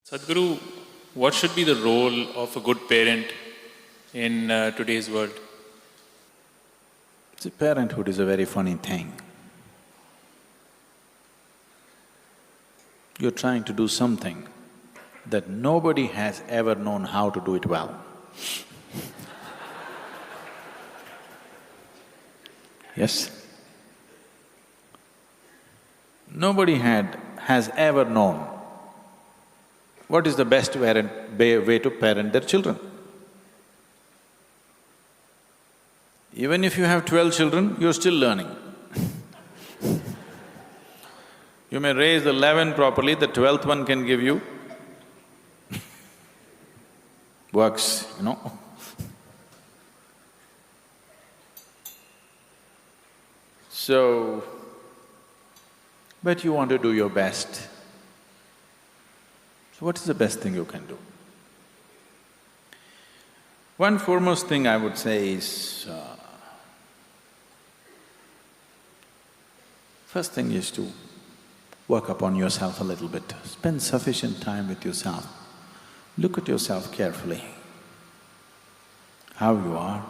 Sadhguru, what should be the role of a good parent in today's world? See, parenthood is a very funny thing. You're trying to do something that nobody has ever known how to do it well. Yes? Nobody has ever known what is the best way to parent their children. Even if you have 12 children, you're still learning. You may raise the 11 properly, the 12th one can give you works, you know. So, but you want to do your best. So what is the best thing you can do? One foremost thing I would say is, first thing is to work upon yourself a little bit. Spend sufficient time with yourself. Look at yourself carefully. How you are,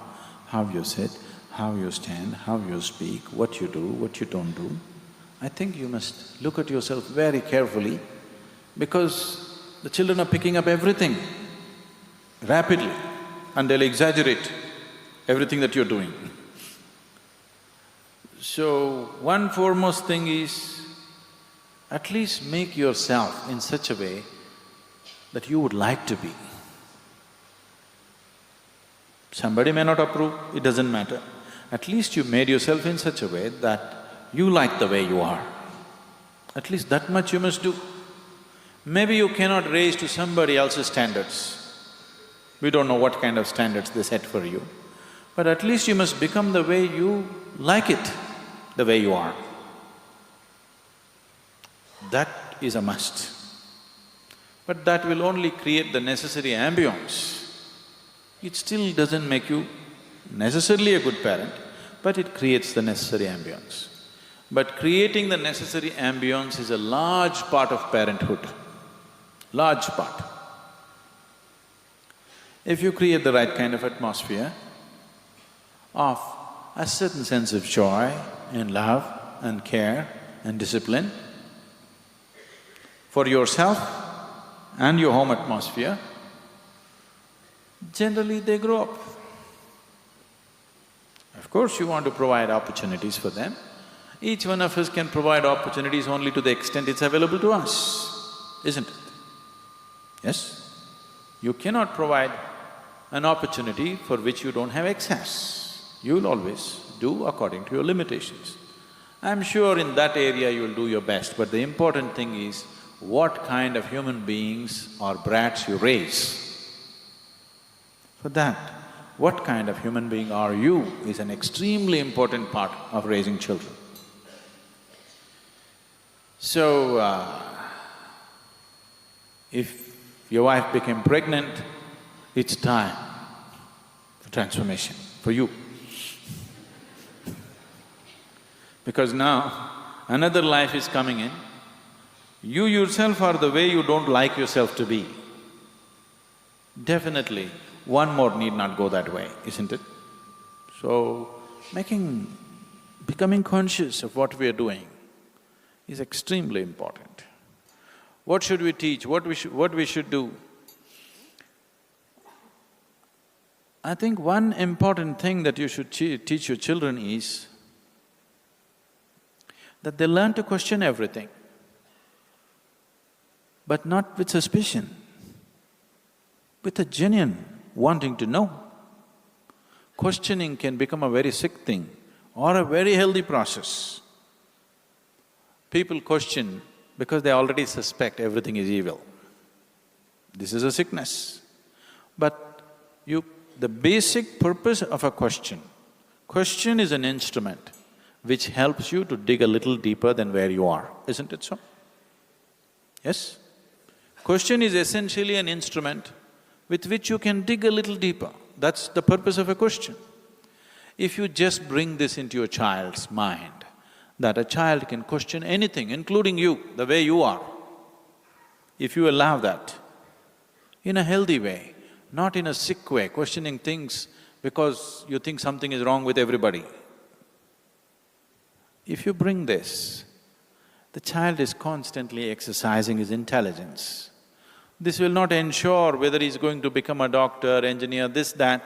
how you sit, how you stand, how you speak, what you do, what you don't do. I think you must look at yourself very carefully because the children are picking up everything rapidly and they'll exaggerate everything that you're doing. So, one foremost thing is, at least make yourself in such a way that you would like to be. Somebody may not approve, it doesn't matter. At least you made yourself in such a way that you like the way you are. At least that much you must do. Maybe you cannot raise to somebody else's standards. We don't know what kind of standards they set for you. But at least you must become the way you like it, the way you are. That is a must. But that will only create the necessary ambience. It still doesn't make you necessarily a good parent, but it creates the necessary ambience. But creating the necessary ambience is a large part of parenthood, large part. If you create the right kind of atmosphere of a certain sense of joy and love and care and discipline for yourself and your home atmosphere, generally they grow up. Of course, you want to provide opportunities for them. Each one of us can provide opportunities only to the extent it's available to us, isn't it? Yes? You cannot provide an opportunity for which you don't have access. You'll always do according to your limitations. I'm sure in that area you'll do your best, but the important thing is what kind of human beings or brats you raise. For that, what kind of human being are you is an extremely important part of raising children. So, if your wife became pregnant, it's time for transformation for you. Because now, another life is coming in. You yourself are the way you don't like yourself to be. Definitely, one more need not go that way, isn't it? So, becoming conscious of what we are doing is extremely important. What should we teach? What we should do? I think one important thing that you should teach your children is that they learn to question everything, but not with suspicion, with a genuine wanting to know. Questioning can become a very sick thing or a very healthy process. People question because they already suspect everything is evil. This is a sickness. But the basic purpose of a question is an instrument which helps you to dig a little deeper than where you are, isn't it so? Yes? Question is essentially an instrument with which you can dig a little deeper. That's the purpose of a question. If you just bring this into your child's mind, that a child can question anything, including you, the way you are, if you allow that, in a healthy way, not in a sick way, questioning things because you think something is wrong with everybody. If you bring this, the child is constantly exercising his intelligence. This will not ensure whether he's going to become a doctor, engineer, this, that,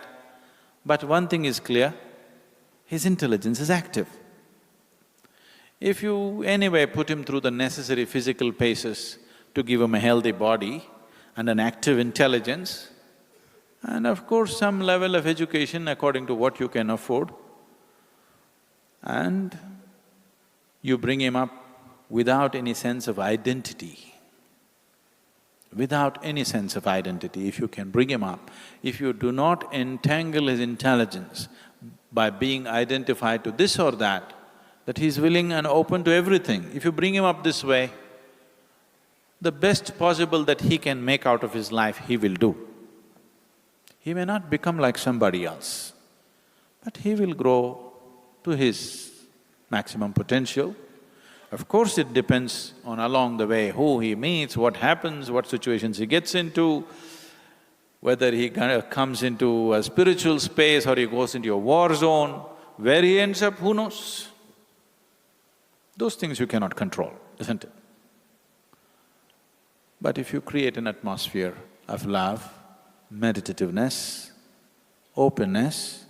but one thing is clear, his intelligence is active. If you anyway put him through the necessary physical paces to give him a healthy body and an active intelligence, and of course some level of education according to what you can afford, and you bring him up without any sense of identity. Without any sense of identity, if you can bring him up, if you do not entangle his intelligence by being identified to this or that he's willing and open to everything, if you bring him up this way, the best possible that he can make out of his life, he will do. He may not become like somebody else, but he will grow to his maximum potential. Of course, it depends on along the way who he meets, what happens, what situations he gets into, whether he comes into a spiritual space or he goes into a war zone, where he ends up, who knows? Those things you cannot control, isn't it? But if you create an atmosphere of love, meditativeness, openness,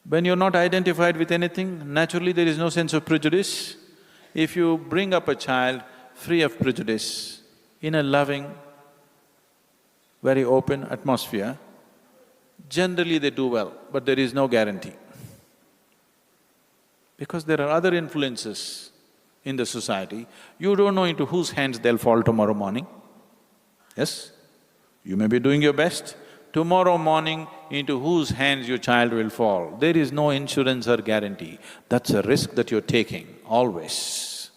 when you're not identified with anything, naturally there is no sense of prejudice. If you bring up a child free of prejudice, in a loving, very open atmosphere, generally they do well, but there is no guarantee. Because there are other influences in the society, you don't know into whose hands they'll fall tomorrow morning. Yes? You may be doing your best, tomorrow morning into whose hands your child will fall. There is no insurance or guarantee. That's a risk that you're taking, always.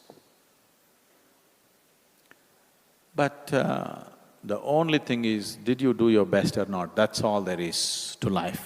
But the only thing is, did you do your best or not? That's all there is to life.